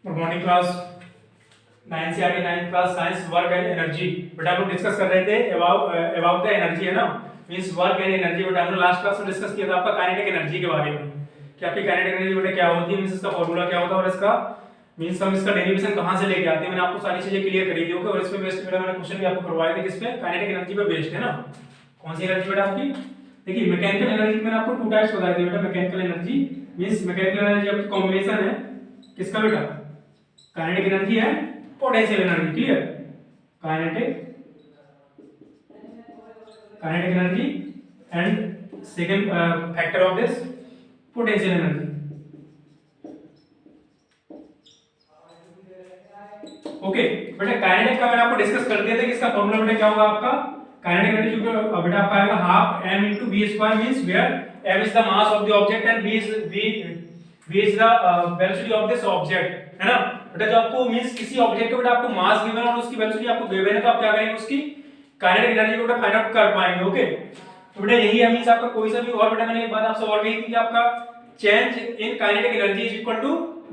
Good morning class 9 से आगे 9th class science work and energy. बेटा हम लोग डिस्कस कर रहे थे अबाउट द एनर्जी, है ना, मींस वर्क एंड एनर्जी। बेटा हमने लास्ट क्लास में डिस्कस किया था आपका काइनेटिक एनर्जी के बारे में कि आपकी काइनेटिक एनर्जी बेटा क्या होती है, मींस इसका फार्मूला क्या होता है और इसका मींस हम इसका डेरिवेशन कहां से लेके आते हैं। मैंने आपको सारी चीजें क्लियर करी थी। ओके, और इस पे बेस्ड बेटा मैंने क्वेश्चन भी आपको करवाए थे, किस पे, काइनेटिक एनर्जी पे बेस्ड, है ना। कौन सी एनर्जी बेटा आपकी, देखिए मैकेनिकल एनर्जी मैंने आपको टू टाइप्स बताए थे बेटा। Mechanical energy means mechanical energy आपकी कॉम्बिनेशन है किसका बेटा, काइनेटिक एनर्जी है potential energy. Clear, kinetic kinetic energy and second factor of this potential energy. Okay बेटा, काइनेटिक का मैंने आपको डिस्कस कर दिया था कि इसका फॉर्मूला बेटा क्या होगा आपका। काइनेटिक एनर्जी जो बेटा आपका आएगा half m into v square means where m is the mass of the object and v is the velocity of this object, है ना। बेटा जो आपको मींस किसी ऑब्जेक्ट का बेटा आपको मास गिवन है और उसकी वेलोसिटी आपको गिवन है, तो आप क्या करेंगे, उसकी काइनेटिक एनर्जी को बेटा फाइंड आउट कर पाएंगे। ओके, तो बेटा यही है मींस आपका कोई सा भी, और बेटा मैंने एक बात आपसे और कही थी कि आपका change in kinetic energy is equal to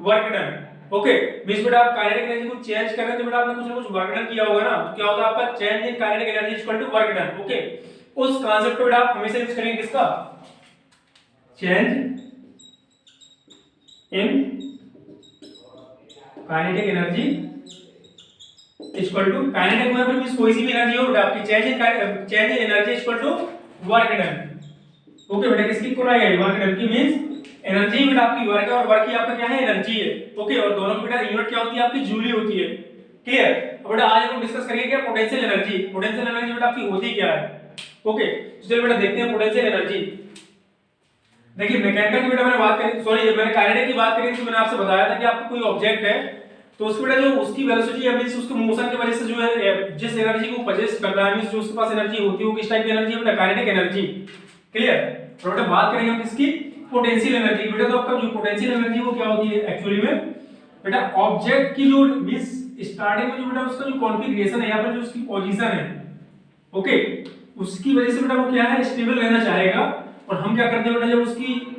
work done. Okay, means बेटा आप काइनेटिक एनर्जी को चेंज कर रहे हैं तो बेटा आपने कुछ ना कुछ वर्क डन किया होगा ना, तो क्या होता है आपका change in kinetic energy is equal to work done. Okay, उस कांसेप्ट को बेटा आप हमेशा यूज करेंगे किसका, change in kinetic energy equal to, kinetic मतलब मींस कोई सी भी एनर्जी हो बेटा आपकी, change in energy equal to work done. Okay बेटा, किसकी इक्वल आएगा, वर्क डन की, मींस एनर्जी बेटा आपकी वर्क है और वर्क ही आपका क्या है, एनर्जी है। ओके, और दोनों की बेटा यूनिट क्या होती है आपकी, जूल होती है। क्लियर, अब बेटा आज हम लोग डिस्कस करेंगे क्या, पोटेंशियल एनर्जी। पोटेंशियल एनर्जी बेटा आपकी होती क्या है। ओके, तो चलिए बेटा देखते हैं पोटेंशियल एनर्जी। देखिए मैकेनिकल की बेटा मैंने बात करी, सॉरी मैंने काइनेटिक की बात करी तो मैंने आपसे बताया था कि आपको कोई ऑब्जेक्ट है तो उसकी बेटा जो उसकी वेलोसिटी है मींस उसके मोशन की वजह से जो है जिस एनर्जी को पोजेस करता है मींस जो उसके पास एनर्जी होती है वो किस टाइप की एनर्जी है बेटा, काइनेटिक एनर्जी। क्लियर, तो बेटा बात करेंगे हम किसकी, पोटेंशियल एनर्जी। बेटा तो आपका जो पोटेंशियल एनर्जी वो क्या होती है एक्चुअली में बेटा, ऑब्जेक्ट की जो मींस स्टार्टिंग में जो बेटा उसका जो कॉन्फ़िगरेशन है या फिर जो उसकी पोजीशन है, ओके, उसकी वजह से बेटा वो क्या है, स्टेबल रहना चाहेगा। और हम क्या करते हैं बेटा, जब उसकी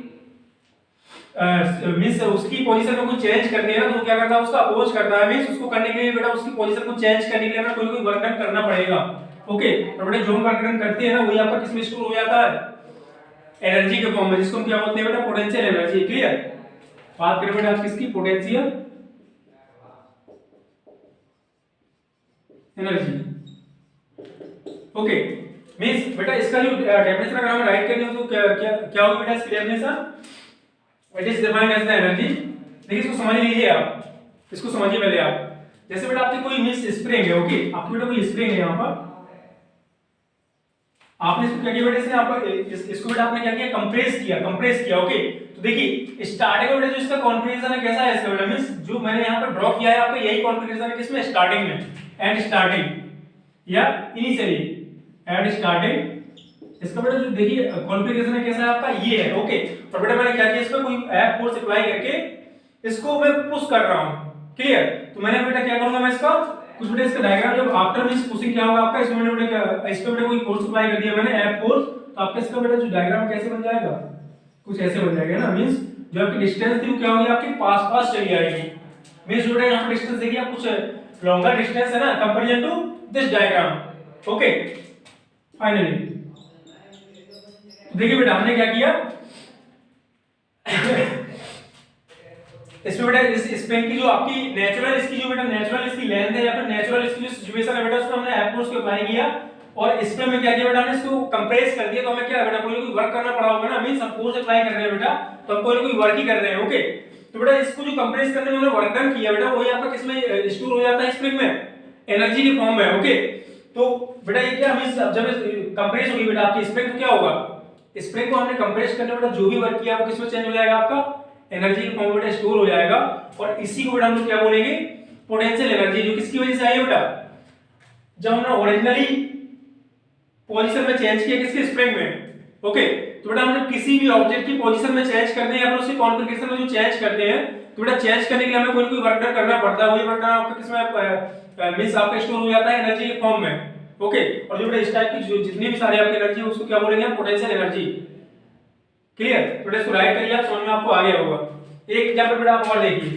मींस उसकी पोजीशन को कुछ चेंज करते हैं ना तो क्या करता है, उसका अपोज करता है। मींस उसको करने के लिए बेटा उसकी पोजीशन को चेंज करने के लिए हमें कोई वर्क डन करना पड़ेगा। ओके, और बेटा जो हम वर्क डन करते हैं ना वही आपका किसमें स्टोर हो जाता है, एनर्जी के फॉर्म में, जिसको हम क्या बोलते हैं बेटा, पोटेंशियल एनर्जी। क्लियर, बात करें बेटा आज किसकी, पोटेंशियल एनर्जी। ओके, मींस बेटा इसका जो डेफिनेशन अगर हम राइट करें तो क्या क्या क्या होगा बेटा इसकी definition, it is defined as the energy. देखिए इसको समझ लीजिए आप, इसको समझिए पहले आप। जैसे बेटा आपकी कोई मींस स्प्रिंग है, ओके, आपकी बेटा कोई स्प्रिंग है, यहां पर आपने इसको क्या किया बेटा, इसने आपको इसको बेटा आपने क्या किया, कंप्रेस किया। ओके, तो देखिए स्टार्टिंग में बेटा जो इसका कॉन्फ़िगरेशन है कैसा है इसका बेटा, मींस जो मैंने यहां पर ड्रॉ किया है आपका यही कॉन्फ़िगरेशन है किसमें, स्टार्टिंग में, एंड स्टार्टिंग या इनिशियली एंड स्टार्टिंग। इसका बेटा जो देखिए कॉन्फ़िगरेशन है कैसा है आपका, ये है। ओके, और बेटा मैंने क्या किया, इसमें कोई ऐप फोर्स अप्लाई करके इसको मैं पुश कर रहा हूं। क्लियर, तो मैंने बेटा क्या करूंगा, मैं इसका कुछ बेटा इसका डायग्राम, जब आफ्टर मींस पुशिंग क्या होगा आपका, इसमें बेटा क्या, इस पे बेटा कोई फोर्स अप्लाई कर दिया मैंने, ऐप फोर्स, तो आपका इसका बेटा जो डायग्राम कैसे बन जाएगा, कुछ ऐसे बन जाएगा ना। मींस जो आपकी डिस्टेंस थी वो क्या होगी, आपके पास पास चली आएगी। मींस जो बेटा यहां पर डिस्टेंस देखिए आप, कुछ लॉन्गर डिस्टेंस है ना comparison to this diagram. Okay, finally देखिए बेटा हमने क्या किया इसमें बेटा इस स्प्रिंग की जो आपकी नेचुरल इसकी जो बेटा नेचुरल इसकी लेंथ है या फिर नेचुरल इसकी जो सिचुएशन है बेटा, उसमें हमने ऐप फोर्स को अप्लाई किया और इस पे में क्या किया बेटा, हमने इसको कंप्रेस कर दिया। तो हमें क्या बेटा, कोई वर्क करना पड़ा होगा ना, मींस हम फोर्स अप्लाई कर रहे हैं बेटा, तो हम कोई वर्क ही कर रहे हैं। ओके, तो बेटा इसको जो कंप्रेस करने में हमने वर्क डन किया बेटा, वही आपका किसमें स्टोर हो जाता है, स्प्रिंग में, एनर्जी के फॉर्म में। ओके, तो बेटा ये क्या, मींस जब कंप्रेस होगी बेटा आपकी स्प्रिंग तो क्या होगा, स्प्रिंग को हमने कंप्रेस करने बेटा जो भी वर्क किया वो किसमें चेंज हो जाएगा, आपका एनर्जी के फॉर्म में स्टोर हो जाएगा। और इसी को बेटा हम लोग क्या बोलेंगे, पोटेंशियल एनर्जी, जो किसकी वजह से आई है बेटा, जब हमने ओरिजिनली पोजीशन में चेंज किया किसके, स्प्रिंग में। ओके, तो बेटा हम जब किसी भी ऑब्जेक्ट की पोजीशन में चेंज करते हैं या फिर उसके कॉन्फ़िगरेशन में जो चेंज करते हैं तो बेटा चेंज करने के लिए हमें कोई वर्क डन करना पड़ता है, वही वर्क डन आपका किसमें मींस आपका स्टोर हो जाता है एनर्जी के फॉर्म में। ओके, और जो बेटा इस टाइप की जो जितनी भी सारी आपकी एनर्जी है उसको क्या बोलेंगे हम, पोटेंशियल एनर्जी। क्लियर, तो इसको राइट करिए आप, समझ में आपको आ गया होगा। एक एग्जांपल बेटा आप और देखिए,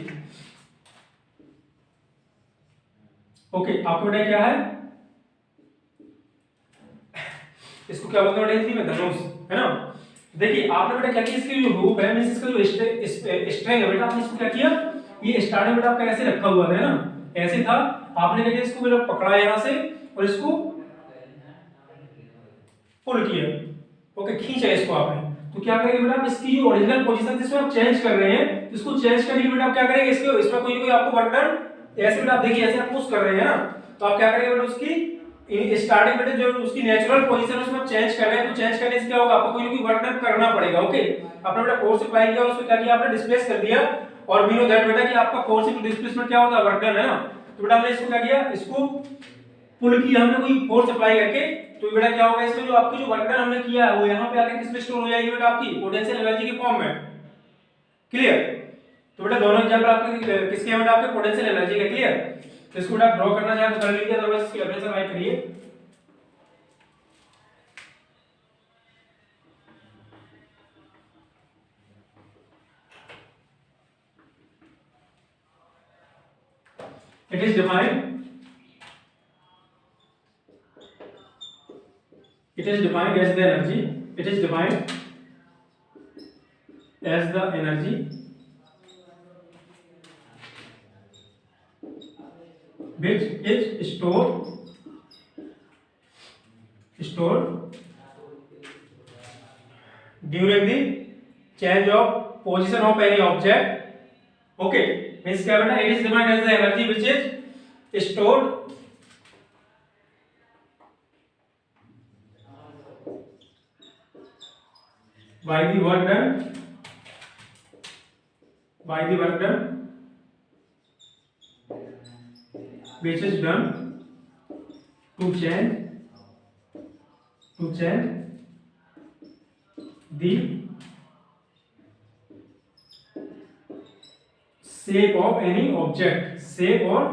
ओके, आपको बेटा क्या है, इसको क्या बोलते हैं बेटा हिंदी में, धनुष, है ना। देखिए आपने बेटा क्या किया, इसकी जो रूप है मींस इसका जो स्ट्रिंग है बेटा, आपने इसको क्या किया, ये स्टार्टिंग बेटा आपका ऐसे रखा हुआ था, है ना, ऐसे था। आपने क्या किया, इसको बेटा पकड़ा यहां से और इसको पुल किया, ओके, खींचा इसको आपने। तो क्या करेंगे बेटा, आप इसकी जो ओरिजिनल पोजीशन जिसमें आप चेंज कर रहे हैं, इसको चेंज करने के लिए बेटा आप क्या करेंगे, इसके इसमें कोई आपको वर्क डन ऐसे बेटा आप देखिए ऐसे आप पुश कर रहे हैं ना, तो आप क्या करेंगे बेटा, उसकी स्टार्टिंग बेटा जो उसकी नेचुरल पोजीशन है उसमें आप चेंज कर रहे हैं, तो चेंज करने से क्या होगा, आपको कोई ना कोई वर्क डन करना पड़ेगा। ओके, आपने बेटा फोर्स अप्लाई किया, उसको क्या किया, आपने डिस्प्लेस कर दिया, और वी नो दैट बेटा कि आपका फोर्स इनटू डिस्प्लेसमेंट क्या होता है, वर्क डन, है ना। तो बेटा हमने इसको क्या किया, इसको पुल किया हमने कोई फोर्स अप्लाई करके, तो बेटा क्या होगा, इसमें जो आपकी जो वर्क डन हमने किया है वो यहाँ पे आके किसमें स्टोर हो जाएगी बेटा, आपकी पोटेंशियल एनर्जी के फॉर्म में। क्लियर। तो बेटा दोनों एग्जांपल आपके किसके हैं बेटा, आपके पोटेंशियल एनर्जी के। क्लियर। तो इसको बेटा ड्रॉ करना चाहे तो कर लीजिए, अदरवाइज इसकी डेफिनेशन राइट करिए। It is defined, it is defined as the energy, it is defined as the energy which is stored during the change of position of any object. Okay, means क्या बेटा, it is defined as the energy which is stored by the work done which is done to change the shape of any object, shape or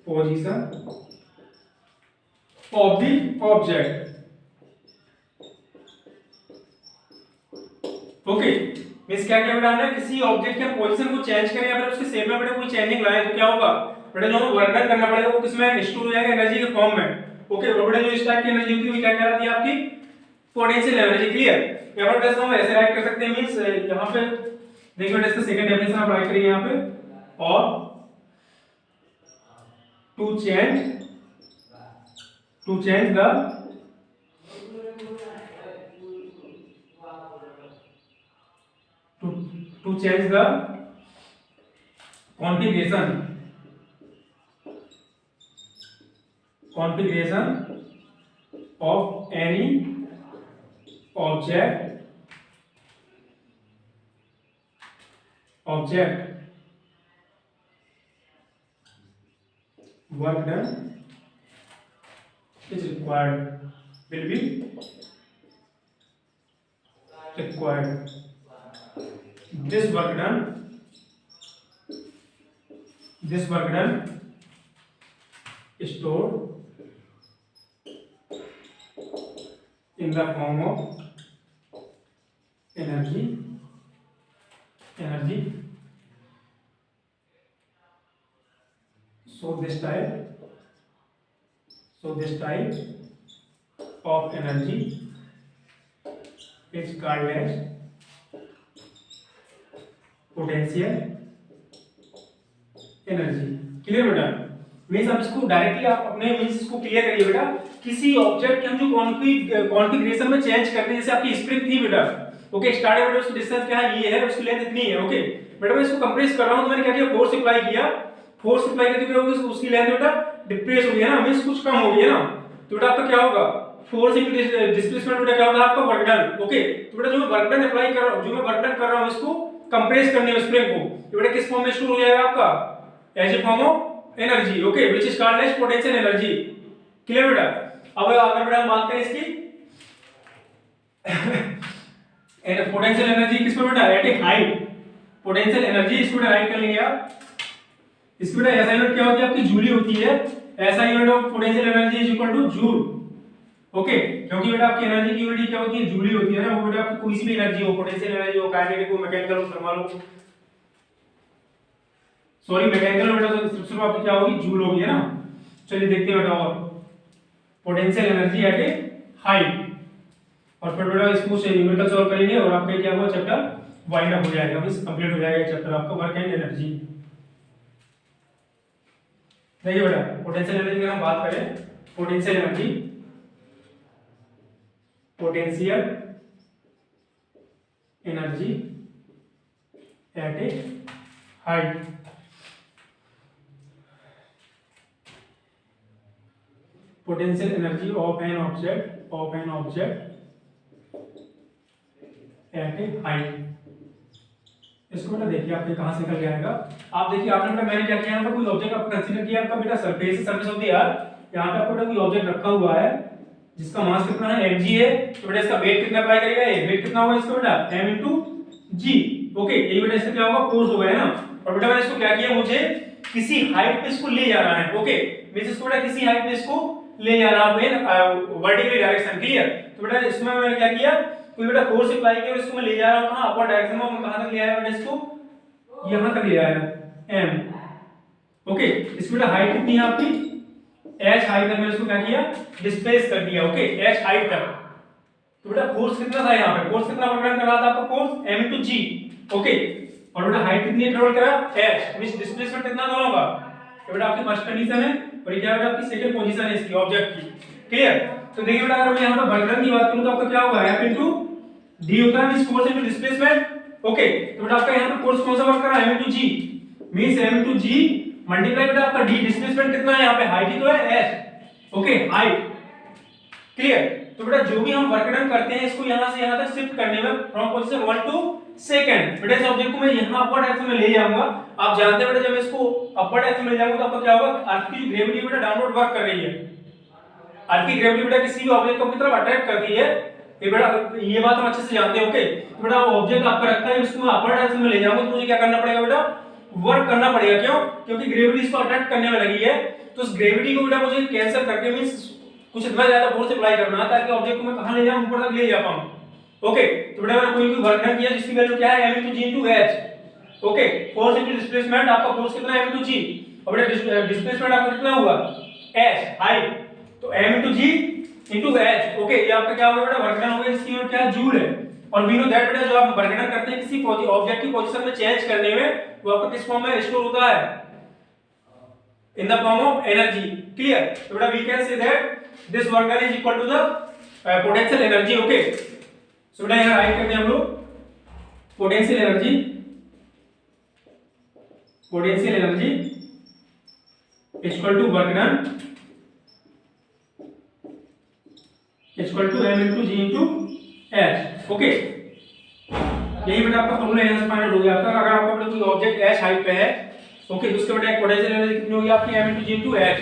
position of the object. Okay, means क्या क्या बेटा, हमने किसी object के position को change करें या फिर उसके शेप में बेटा कोई चेंजिंग लाए तो क्या होगा बेटा, जो हमें वर्क डन करना पड़ेगा वो किसमें स्टोर हो जाएगा, एनर्जी के फॉर्म में। ओके, और बेटा जो इस टाइप की एनर्जी होती है वो क्या कहलाती है, आपकी पोटेंशियल एनर्जी। क्लियर। यहाँ पर जैसे हम ऐसे राइट कर सकते हैं, मींस यहाँ पे देखिए बेटा इसका सेकंड डेफिनेशन आप राइट करिए यहाँ पे, और to change the to change the configuration of any object work done is required, will be required. This work done stored in the form of energy so this type of energy is called as potential energy. Clear बेटा, means आप इसको directly आप अपने means इसको clear करिए बेटा, किसी object के हम जो कॉन्फ़िगरेशन में चेंज करते हैं, जैसे आपकी स्प्रिंग थी बेटा, ओके, स्टार्टिंग बेटा उसकी डिस्टेंस क्या है, ये है, उसकी लेंथ इतनी है। ओके बेटा, मैं इसको कंप्रेस कर रहा हूं तो मैंने क्या किया, फोर्स अप्लाई करते क्या होगा, उसकी लेंथ बेटा डिप्रेस हो गई है ना, मींस कुछ कम हो गई है ना, तो बेटा आपका क्या होगा, फोर्स इनटू डिस्प्लेसमेंट बेटा क्या होगा आपका, वर्क डन। ओके, तो बेटा जो मैं वर्क डन अप्लाई कर रहा हूं, जो मैं वर्क डन कर रहा हूं, इसको कंप्रेस करने में स्प्रिंग को, तो बेटा किस फॉर्म में स्टोर हो जाएगा आपका, as a form of energy. Okay, which is called as potential energy. Clear बेटा। अब अगर बेटा हम बात करें इसकी पोटेंशियल एनर्जी किस पर बेटा, at a height, potential energy इसको राइट कर लेंगे आप, इसकी बेटा एसआई यूनिट क्या होती है आपकी, जूल होती है। SI unit of potential energy is equal two joule. Okay, क्योंकि बेटा आपकी एनर्जी की यूनिट क्या होती है, जूल होती है ना, वो बेटा आपकी कोई सी भी एनर्जी हो, पोटेंशियल एनर्जी हो, काइनेटिक हो, मैकेनिकल हो, थर्मल हो, सॉरी मैकेनिकल में बेटा तो सिर्फ आपकी क्या होगी, जूल होगी, है ना। चलिए देखते हैं बेटा, और potential energy eight a height, और फिर बेटा इसको से न्यूमेरिकल सॉल्व करेंगे और आपका क्या हुआ चैप्टर वाइंड अप हो जाएगा, मींस कंप्लीट हो जाएगा चैप्टर आपका वर्क एंड एनर्जी। देखिए बेटा पोटेंशियल एनर्जी की हम बात करें, potential energy, potential energy eight a height, potential energy of an object at a height. इसको बेटा देखिए आपके कहां से निकल के आएगा। आप देखिए आपने बेटा मैंने क्या किया, यहाँ पर कोई ऑब्जेक्ट आपको कंसीडर किया, आपका बेटा सरफेस होती है यार। यहाँ पे आपको बेटा कोई ऑब्जेक्ट रखा हुआ है जिसका मास कितना है mg है, तो बेटा इसका वेट कितना अप्लाई करेगा, ये वेट कितना होगा इसका बेटा m × g। ओके ये बेटा इसका क्या होगा, फोर्स होगा, है ना। और बेटा मैंने इसको क्या किया, मुझे किसी हाइट पे इसको ले जा रहा है। ओके मींस इसको बेटा किसी हाइट पे इसको ले जा रहा है वर्टिकल डायरेक्शन, क्लियर। तो बेटा इसमें मैंने क्या किया, कोई बेटा फोर्स अप्लाई किया और इसको मैं ले जा रहा हूं कहां, अपर डायरेक्शन में। मैं कहां तक ले आया बेटा, इसको यहां तक ले आया m। ओके इसकी बेटा हाइट कितनी है आपकी, h हाइट तक मैंने इसको क्या किया, डिस्प्लेस कर दिया। ओके h हाइट तक। तो बेटा फोर्स कितना था यहाँ पे, फोर्स कितना वर्क कर रहा था आपका, फोर्स m × g। ओके और बेटा हाइट कितनी ट्रेवल करा, h, मींस डिस्प्लेसमेंट कितना दोनों का। तो बेटा आपकी फर्स्ट कंडीशन है और ये क्या बेटा आपकी सेकंड पोजीशन है इसकी ऑब्जेक्ट की, क्लियर। तो देखिए बेटा अगर मैं यहाँ पे वर्क डन की बात करूं तो आपका क्या होगा, f × d होता है, मींस फोर्स × डिस्प्लेसमेंट। ओके तो बेटा आपका यहाँ पे फोर्स कौन सा वर्क कर रहा है, m × g, means m × g multiply बेटा आपका d, डिस्प्लेसमेंट कितना है यहाँ पे, हाइट ही तो है h। Okay height, clear. तो बेटा जो भी हम वर्क डन करते हैं इसको यहां से यहां तक शिफ्ट करने में फ्रॉम पोजीशन 1 टू सेकंड, बेटा इस ऑब्जेक्ट को मैं यहां अपर डायरेक्शन में ले जाऊंगा। आप जानते हैं बेटा जब मैं इसको अपर डायरेक्शन में ले जाऊंगा तो आपका क्या होगा, अर्थ की जो ग्रेविटी बेटा डाउनवर्ड वर्क कर रही है। अर्थ की ग्रेविटी बेटा किसी भी ऑब्जेक्ट को की तरफ अट्रैक्ट करती है, ये बेटा ये बात हम अच्छे से जानते हैं। ओके तो बेटा वो ऑब्जेक्ट आपका रखा है, इसको मैं अपर डायरेक्शन में ले जाऊंगा तो मुझे क्या करना पड़ेगा बेटा, वर्क करना पड़ेगा। क्यों, क्योंकि ग्रेविटी इसको अट्रैक्ट करने में लगी है। तो उस ग्रेविटी को बेटा मुझे कैंसिल करके मींस कुछ इतना ज्यादा फोर्स अप्लाई करना है ताकि ऑब्जेक्ट को मैं कहां ले जाऊं, ऊपर तक ले जा पाऊं। ओके तो बेटा मैंने कोई वर्क डन किया जिसकी वैल्यू क्या है, m × g × h। Okay force × displacement, आपका फोर्स कितना है, m × g, और बेटा डिस्प्लेसमेंट आपका कितना हुआ, h हाइट, तो m × g × h। ओके ये आपका क्या होगा बेटा, वर्क डन हो गया, इसकी यूनिट क्या है, जूल है। और वी नो दैट बेटा जो आप वर्क डन करते हैं किसी ऑब्जेक्ट की पोजीशन में चेंज करने में, वो आपका किस फॉर्म में स्टोर होता है, in the form of energy, clear। so beta we can say that this work done is equal to the potential energy। okay so beta यहाँ राइट करते हैं हम लोग, potential energy is equal to work done is equal to m × g × h। okay यही बेटा आपका formula यहाँ से फाइंड आउट हो गया। आपका अगर आपका बेटा कोई ऑब्जेक्ट h हाइट पे है, ओके तो उसके बेटा एक पोटेंशियल एनर्जी कितनी होगी आपकी, m × g × h,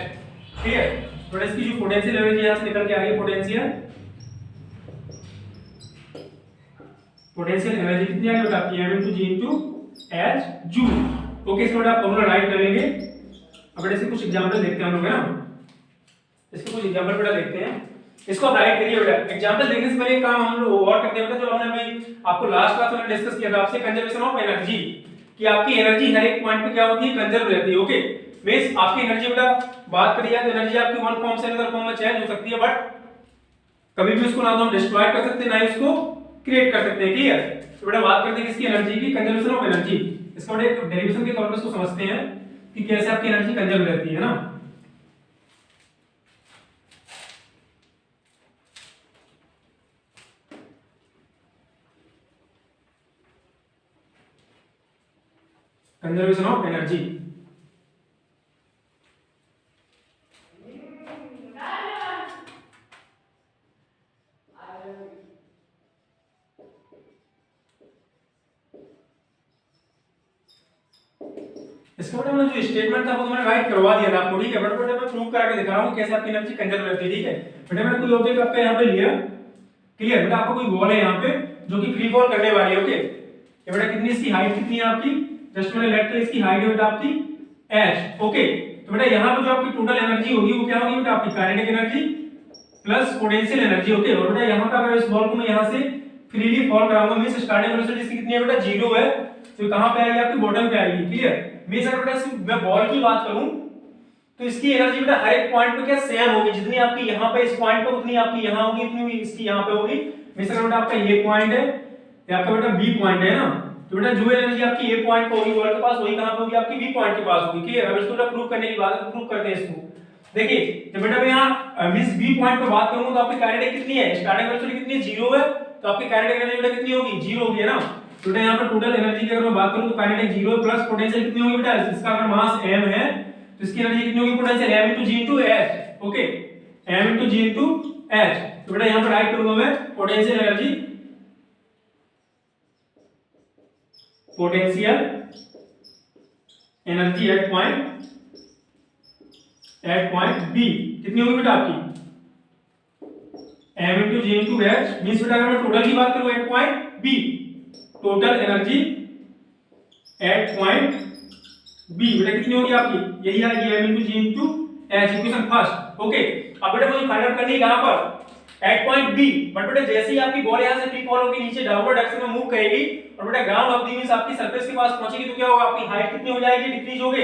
ठीक है। तो इसकी जो पोटेंशियल एनर्जी यहां से निकल के आ रही है, पोटेंशियल एनर्जी कितनी आ रही है बेटा आपकी, m × g × h joule. Okay इसको बेटा आप फॉर्मूला राइट करेंगे। अब बेटा इसके कुछ एग्जांपल देखते हैं हम लोग, है ना। इसके कुछ एग्जांपल बेटा देखते हैं, इसको आप राइट करिए बेटा। एग्जांपल देखने से पहले एक काम हम लोग और करते हैं बेटा, जो हमने अभी आपको लास्ट क्लास में डिस्कस किया था आपसे, कंजर्वेशन ऑफ एनर्जी, कि आपकी एनर्जी हर एक पॉइंट पे क्या होती है, कंजर्व रहती है। ओके मींस आपकी एनर्जी बेटा बात करी जाए तो एनर्जी आपकी वन फॉर्म से अनदर फॉर्म में चेंज हो सकती है, बट कभी भी उसको ना तो हम डिस्ट्रॉय कर सकते हैं ना ही उसको क्रिएट कर सकते हैं, क्लियर। तो बेटा बात करते हैं किसकी, एनर्जी की, कंजर्वेशन ऑफ एनर्जी। इसका बेटा एक डेरिवेशन के तौर पे इसको समझते हैं कि कैसे आपकी एनर्जी कंजर्व रहती है ना। कंजर्वेशन ऑफ एनर्जी, इसका बेटा मैंने जो स्टेटमेंट था वो मैंने राइट करवा दिया था आपको, ठीक है। बट बेटा मैं प्रूव करा के दिखा रहा हूँ कैसे आपकी एनर्जी कंजर्व रहती है, ठीक है। बेटा मैंने कोई ऑब्जेक्ट आपका यहाँ पे लिया, क्लियर। बेटा आपको कोई बॉल है यहाँ पे जो कि फ्री फॉल करने वाली है, ओके। ये बेटा कितनी इसकी हाइट कितनी है आपकी, जस्ट मैंने लेट कर इसकी हाइट है बेटा आपकी h। ओके तो बेटा यहाँ पे जो आपकी टोटल एनर्जी होगी वो क्या होगी बेटा आपकी kinetic energy plus potential energy. Okay और बेटा यहाँ पे अगर इस बॉल को मैं यहाँ से फ्रीली फॉल कराऊंगा, मींस स्टार्टिंग वेलोसिटी इसकी कितनी है बेटा, 0 है। तो कहां पे आएगी आपकी बॉटम पे आएगी। क्लियर। मींस अगर बेटा मैं बॉल की बात करूं तो इसकी एनर्जी बेटा हर एक पॉइंट पे क्या सेम होगी, जितनी आपकी यहाँ पे इस पॉइंट पे उतनी आपकी यहाँ होगी, उतनी इसकी यहाँ पे होगी। मींस अगर बेटा आपका ये पॉइंट है, ये आपका बेटा बी पॉइंट है ना, तो बेटा जो एनर्जी आपकी ए पॉइंट पे होगी बॉल के पास, वही कहां पे होगी आपकी बी पॉइंट के पास होगी। क्लियर। अब इसको बेटा प्रूव करने की बात है तो प्रूव करते हैं इसको। देखिए जब बेटा मैं यहाँ मींस बी पॉइंट पे बात करूंगा तो आपकी काइनेटिक कितनी है, स्टार्टिंग वेलोसिटी कितनी है, 0 है, तो आपकी काइनेटिक एनर्जी बेटा कितनी होगी, 0 होगी है ना। तो बेटा यहाँ पे टोटल एनर्जी की अगर मैं बात करूं तो काइनेटिक 0 प्लस पोटेंशियल कितनी होगी बेटा, इसका अगर मास m है तो इसकी एनर्जी कितनी होगी, potential m into g into h। Okay, m into g into h। तो बेटा यहाँ पे राइट करूंगा मैं potential energy, potential energy at point B कितनी होगी बेटा आपकी m into g into h। Means बेटा अगर मैं टोटल की बात करूं at point B, total energy at point B बेटा कितनी होगी आपकी, यही आएगी m into g into h, equation first. Okay, अब बेटा मुझे फाइंड आउट करनी है कहां पर, एट पॉइंट बी। बट बेटा जैसे ही आपकी बॉल यहां से फ्री फॉल होगी नीचे डाउनवर्ड डायरेक्शन में मूव करेगी और बेटा ग्राउंड ऑफ द मींस आपकी सरफेस के पास पहुंचेगी तो क्या होगा, आपकी हाइट कितनी हो जाएगी, डिक्रीज होगी।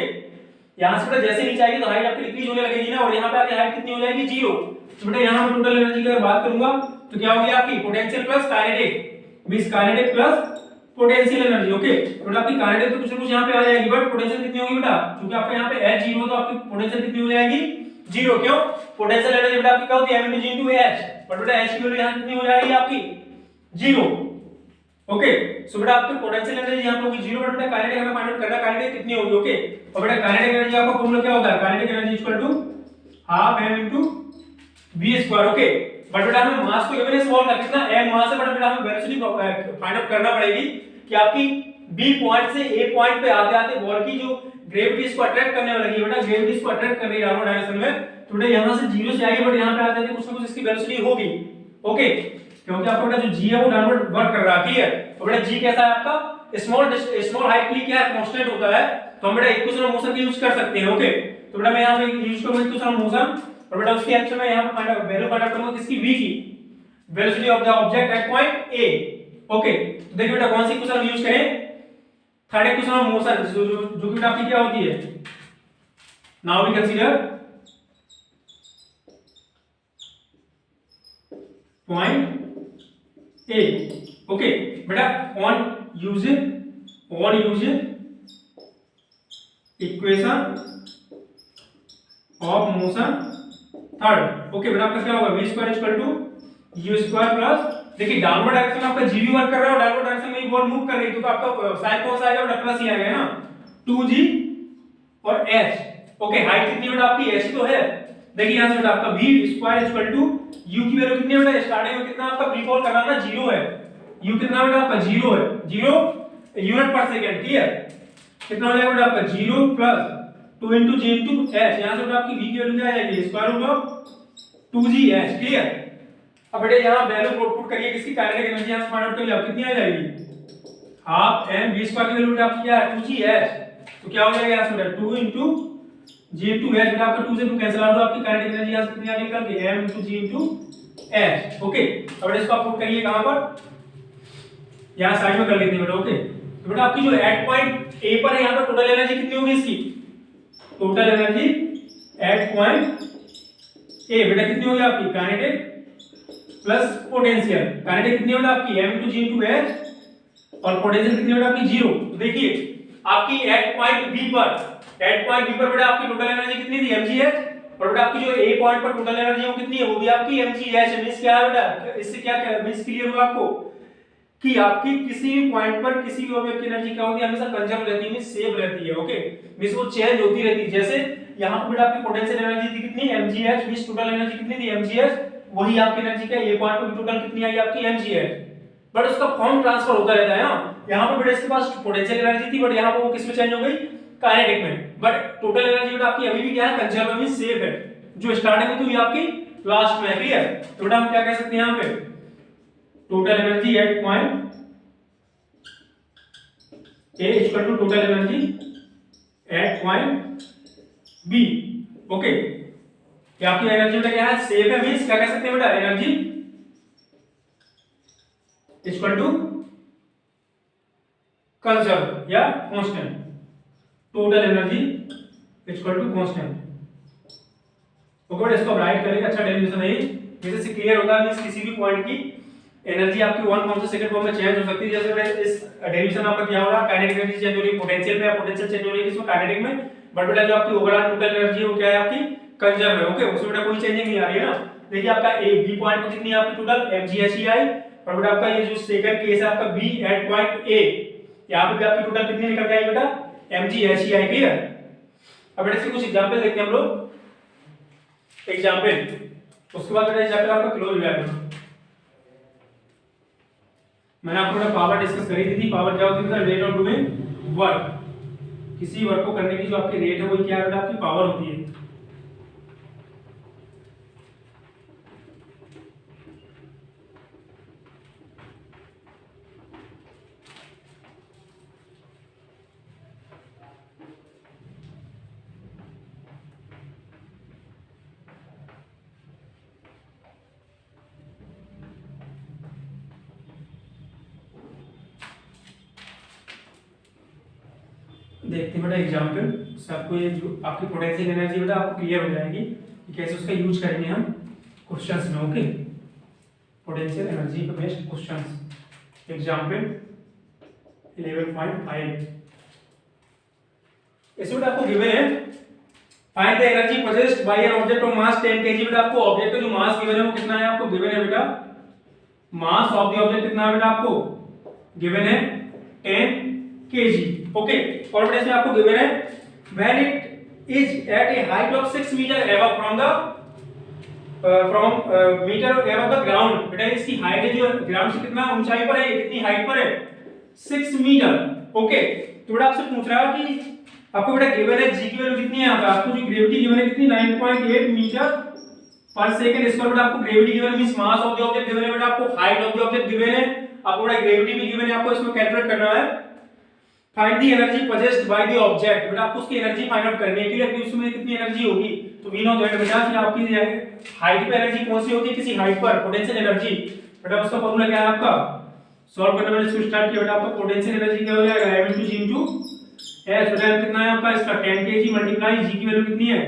यहां से बेटा जैसे नीचे आएगी तो हाइट आपकी डिक्रीज होने लगेगी ना, और यहां पे आके हाइट कितनी हो जाएगी, 0। तो बेटा यहां पे टोटल एनर्जी की अगर बात करूंगा तो क्या होगी आपकी potential plus kinetic, means kinetic plus potential energy. Okay, तो बेटा आपकी काइनेटिक तो कुछ ना कुछ यहां पे आ जाएगी, बट पोटेंशियल कितनी होगी बेटा, क्योंकि आपका यहां पे h 0 तो आपकी पोटेंशियल कितनी हो जाएगी, 0। क्यों, पोटेंशियल एनर्जी बेटा आपकी क्या होती है, m into g into h, but बेटा h की वैल्यू यहां कितनी हो जाएगी आपकी, 0। ओके, सो बेटा आपकी पोटेंशियल एनर्जी यहां पे होगी 0, बट बेटा काइनेटिक हमें फाइंड आउट करना है, काइनेटिक कितनी होगी। ओके, और बेटा काइनेटिक एनर्जी आपका फॉर्मूला क्या होता है, kinetic energy equal to half m into v square. Okay, but बेटा हमें मास को गिवन है सॉल्व करना, कितना m मास है, बट बेटा हमें वेलोसिटी फाइंड आउट करना पड़ेगी कि आपकी बी पॉइंट से ए पॉइंट पे आते आते बॉल की जो ग्रेविटी इसको अट्रैक्ट करने वाली है, बेटा ग्रेविटी इसको अट्रैक्ट कर रही है डाउनवर्ड डायरेक्शन में, तो बेटा यहां से 0 से आएगी, बट यहां पे आते थे कुछ ना कुछ इसकी वेलोसिटी होगी। ओके, क्योंकि आपका बेटा जो g है वो डाउनवर्ड वर्क कर रहा है। क्लियर। तो बेटा g कैसा है आपका, स्मॉल हाइट के लिए क्या है, कांस्टेंट होता है, तो हम बेटा इक्वेशन ऑफ मोशन का यूज कर सकते हैं। ओके, तो बेटा मैं यहां पे यूज करूंगा इक्वेशन ऑफ मोशन, और बेटा उसकी हेल्प से मैं यहां पे find out value find out करूंगा किसकी, v की, velocity of the object at point a। Okay, तो देखिए बेटा कौन सी इक्वेशन हम यूज करें, थर्ड इक्वेशन ऑफ मोशन, जो कि आपकी क्या होती है, now we consider point a। Okay बेटा on using equation of motion third. Okay बेटा आपका क्या होगा, v square equal to u square plus, देखिए डाउनवर्ड डायरेक्शन में आपका g भी वर्क कर रहा है और डाउनवर्ड डायरेक्शन में बॉल मूव कर रही है, तो आपका साइन कौन सा आएगा बेटा, प्लस ही आएगा ना, 2g और h। ओके, हाइट कितनी बेटा आपकी, h तो है। देखिए यहां से बेटा आपका v square equal to u की वैल्यू कितनी है बेटा, स्टार्टिंग में कितना आपका फ्री फॉल करना ना, 0 है, u कितना बेटा आपका 0 है, 0 यूनिट पर सेकंड। क्लियर। कितना हो जाएगा बेटा आपका 0 plus 2 into g into h, यहां से बेटा आपकी v की वैल्यू क्या आ जाएगी, square root of 2gh। Clear. अब बेटा यहां वैल्यू पुट करिए किसकी, काइनेटिक एनर्जी यहां से फाइंड आउट करिए, अब कितनी आ जाएगी, हाफ m v स्क्वायर की वैल्यू बेटा आपकी क्या है, 2gh, तो क्या हो जाएगा यहां से बेटा 2 into g into h, बेटा आपका 2 से 2 कैंसिल आउट, आपकी काइनेटिक एनर्जी यहां से कितनी आ गई निकल के, m into g into h। Okay, अब बेटा इसको आप पुट करिए कहां पर, यहां साइड में कर लेते हैं बेटा। ओके, तो बेटा आपकी जो एट पॉइंट ए पर है यहां पर टोटल एनर्जी कितनी होगी इसकी, total energy at point A बेटा कितनी होगी आपकी, काइनेटिक प्लस पोटेंशियल, काइनेटिक कितनी होगी आपकी m into g into h, और पोटेंशियल कितनी होगी आपकी 0। तो देखिए आपकी एट पॉइंट बी पर बेटा आपकी टोटल एनर्जी कितनी थी, mgh, और बेटा आपकी जो ए पॉइंट पर टोटल एनर्जी वो कितनी है, वो भी आपकी mgh। मींस क्या है बेटा, इससे क्या मींस क्लियर हुआ आपको कि आपकी किसी भी पॉइंट पर किसी भी ऑब्जेक्ट की एनर्जी क्या होती है, हमेशा कंजर्व रहती है, मींस सेव रहती है। ओके, मींस वो चेंज होती रहती है। जैसे यहां पर बेटा आपकी पोटेंशियल एनर्जी थी कितनी, mgh, मींस टोटल एनर्जी कितनी थी, mgh, वही आपकी एनर्जी क्या ए पॉइंट पर टोटल कितनी आई आपकी, mgh, बट उसका फॉर्म ट्रांसफर होता रहता है ना। यहां पर बेटा इसके पास पोटेंशियल एनर्जी थी, बट यहां पर वो किस में चेंज हो गई, काइनेटिक में, बट टोटल एनर्जी बेटा आपकी अभी भी क्या है, कंजर्व मींस सेव है, जो स्टार्टिंग में थी आपकी लास्ट में है। क्लियर। तो बेटा हम क्या कह सकते हैं यहां पे, total energy at point A equal to total energy at point B। Okay, क्या आपकी एनर्जी बेटा क्या है, सेव है, मींस क्या कह सकते हैं बेटा, एनर्जी इक्वल टू कंजर्व या constant, total energy equal to constant. Okay बेटा, इसको राइट करेंगे, अच्छा डेरिवेशन है, जैसे से क्लियर होगा मींस किसी भी पॉइंट की एनर्जी आपकी वन फॉर्म से सेकंड फॉर्म में चेंज हो सकती है। जैसे इस डेरिवेशन आपका क्या हो रहा है, काइनेटिक एनर्जी चेंज हो रही है पोटेंशियल में, या पोटेंशियल चेंज हो रही है किसमें, काइनेटिक में, बट बेटा जो आपकी ओवरऑल टोटल एनर्जी है वो क्या है आपकी कंजर्व है। ओके, उसमें बेटा कोई चेंजिंग नहीं आ रही है ना। देखिए आपका ए बी पॉइंट पर कितनी है आपकी टोटल mgHEI, और बेटा आपका ये जो सेकंड केस है आपका बी एट पॉइंट ए, यहां पे भी आपकी टोटल कितनी निकल के आई बेटा mgHEI। क्लियर। अब बेटा इसके कुछ एग्जांपल देखते हैं हम लोग, एग्जांपल, उसके बाद बेटा एग्जांपल आपका क्लोज हो जाएगा। मैंने आपको बेटा पावर डिस्कस करी थी, पावर क्या होती है, रेट ऑफ डूइंग वर्क, किसी वर्क को करने की जो आपकी रेट है वो क्या है बेटा आपकी पावर होती है। देखते हैं बेटा एग्जांपल, सबको ये जो आपकी पोटेंशियल एनर्जी बेटा आपको क्लियर हो जाएगी कि कैसे उसका यूज करेंगे हम क्वेश्चंस में। ओके, पोटेंशियल एनर्जी पे बेस्ड क्वेश्चंस। एग्जांपल 11.5, इसमें बेटा आपको गिवन है find the energy possessed by N object of mass 10 kg। बेटा आपको ऑब्जेक्ट का जो मास गिवन है वो कितना है आपको गिवन है बेटा, मास ऑफ द ऑब्जेक्ट कितना है बेटा आपको गिवन है 10 kg। ओके, और बेटा इसमें आपको गिवन है when it is at a height of 6 metre above from metre above the ground. बेटा इसकी हाइट है जो ग्राउंड से कितना ऊंचाई पर है, कितनी हाइट पर है 6 मीटर। ओके, तो बेटा आपसे पूछ रहा है कि आपको बेटा गिवन है जी की वैल्यू कितनी है, यहाँ पे आपको जो ग्रेविटी गिवन है कितनी 9.8 मीटर पर सेकंड स्क्वायर। बेटा आपको ग्रेविटी गिवन है means mass of the object given है, बेटा आपको height of the object given है, आपको बेटा ग्रेविटी भी गिवन है, आपको इसमें कैलकुलेट करना है। Find the energy possessed by the object, बेटा आपको उसकी एनर्जी फाइंड आउट करनी है कि यार उसमें कितनी एनर्जी होगी। तो वी नो दैट बेटा कि आपकी हाइट पे एनर्जी कौन सी होती है, किसी हाइट पर पोटेंशियल एनर्जी। बेटा उसका फार्मूला क्या है आपका, सॉल्व करने में इसको स्टार्ट किया बेटा आपका पोटेंशियल एनर्जी क्या हो जाएगा m * g * h। बेटा कितना है आपका इसका 10 kg मल्टीप्लाई g की वैल्यू कितनी है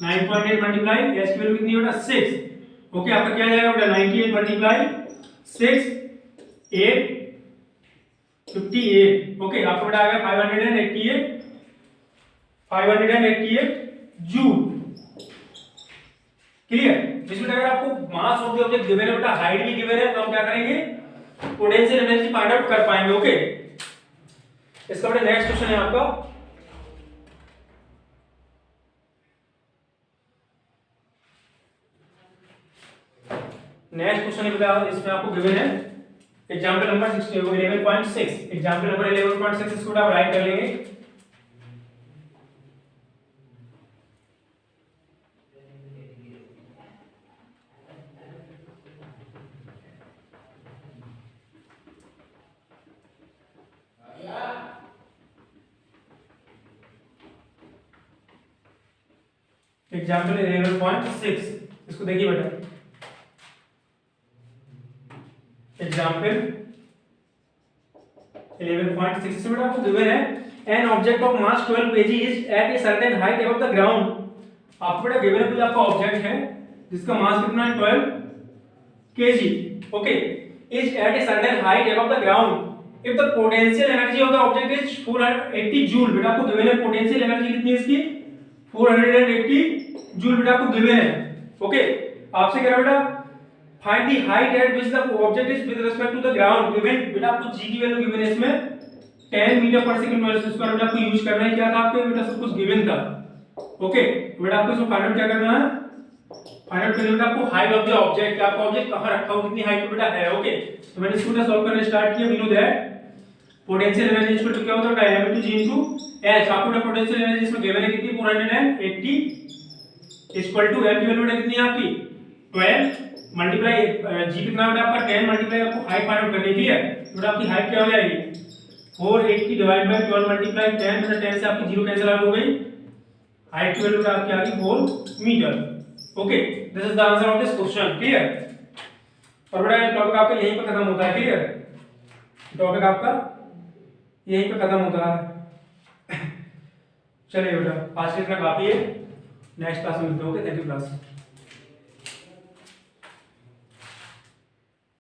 9.8 मल्टीप्लाई h की वैल्यू कितनी है बेटा 6। ओके, आपका क्या जाएगा बेटा 98 मल्टीप्लाई 6 8 58। ओके, आपको बेटा आ गया 588 जूल। क्लियर। जिसमें अगर आपको mass of the object given है बेटा, हाइट भी गिवन है, तो हम क्या करेंगे पोटेंशियल एनर्जी फाइंड आउट कर पाएंगे। ओके, इसका बेटा नेक्स्ट क्वेश्चन है आपका नेक्स्ट क्वेश्चन है बेटा, इसमें आपको गिवन है एग्जांपल नंबर 11.6। एग्जांपल नंबर 11.6 इसको आप राइट कर लेंगे। एग्जांपल 11.6 इसको देखिए बेटा, एग्जांपल 11.6 से बेटा आपको गिवन है an object of mass 12 kg is at a certain height above the ground. आपको बेटा गिवन है कोई आपका ऑब्जेक्ट है जिसका मास कितना है 12 kg। Okay, is at a certain height above the ground if the potential energy of the object is 480 joule. बेटा आपको गिवन है पोटेंशियल एनर्जी कितनी है इसकी 480 जूल बेटा आपको गिवन है। ओके, आपसे कह रहा बेटा find the height at which the object is with respect to the ground given. बेटा आपको जी की वैल्यू गिवन है इसमें 10 मीटर पर सेकंड स्क्वायर। बेटा आपको यूज करना है क्या था आपको बेटा सब कुछ गिवन था। ओके, बेटा आपको इसमें फाइंड आउट क्या करना है, फाइंड आउट करना है बेटा आपको हाइट ऑफ द ऑब्जेक्ट, आपका ऑब्जेक्ट कहां रखा हो, कितनी हाइट पे बेटा है। ओके, तो मैंने इसको सॉल्व करना स्टार्ट किया। We know that potential energy equal to क्या होता है m * g * h। आपको बेटा पोटेंशियल एनर्जी इसमें गिवन है कितनी 480 इक्वल टू m की वैल्यू बेटा कितनी है आपकी 12 मल्टीप्लाई g कितना बेटा आपका 10 मल्टीप्लाई आपको हाइट फाइंड आउट करनी है। बेटा आपकी हाइट क्या हो जाएगी 480 डिवाइड बाय 12 मल्टीप्लाई 10। बेटा 10 से आपकी 0 कैंसिल आउट हो गई, हाइट की वैल्यू आपकी आ गई 4 metre. Okay, this is the answer of this question. Clear. और बेटा ये टॉपिक आपका यहीं पर खत्म होता है। क्लियर, टॉपिक आपका यहीं पे खत्म होता है। चलिए बेटा आज के इतना काफी है, नेक्स्ट क्लास में मिलते हैं। Okay, thank you class.